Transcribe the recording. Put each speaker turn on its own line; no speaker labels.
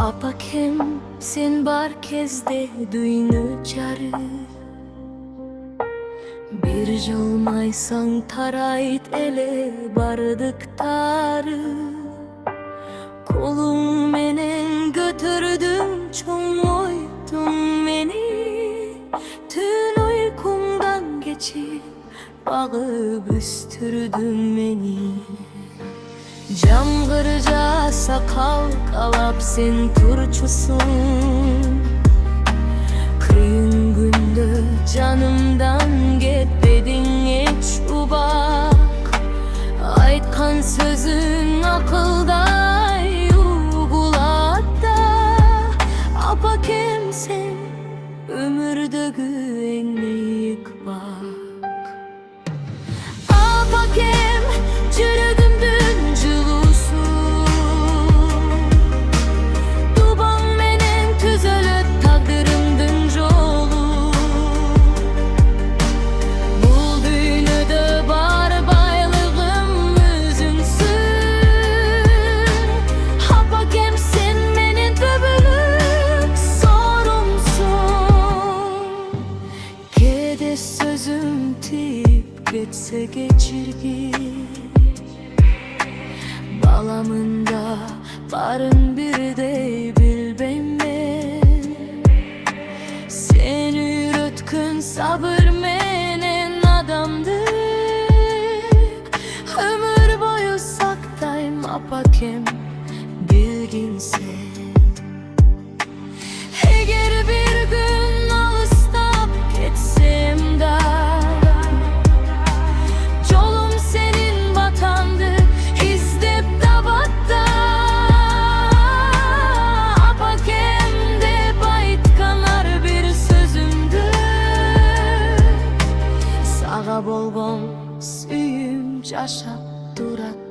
Apakem sen bar kezde duynu çarı, bir jılmaysan tarayt ele bardık tarı. Kolum menen götürdüm çoğmoydun beni, tün uykumdan geçip bağıp üstürdün beni. Cam kırıca sakal kalap sen turçusun, kıyın günde canımdan gitmedin hiç ubak. Aytkan sözün akılda uygulatta, apakem sen ömürde güvenlik bak. Apakem çürüdümdün cılısun, duban menen tüzölüp takdırımdın jolu. Bul düğünüde bar baylığım özünsün, apakem sen menen döbülük sorumsun. Kede sözüm tip geçse geçirgi, balamında barın bir de bilbem ben. Sen üretkün sabır menen adamdık, ömür boyu saktayım apakem bilgin sen. Eğer bir gün alыстap ketsem da, yolum senin vatandı izlep dabatta. Apakem de baytkanar bir sözümdü, sağa bolgon suyum yaşap durat.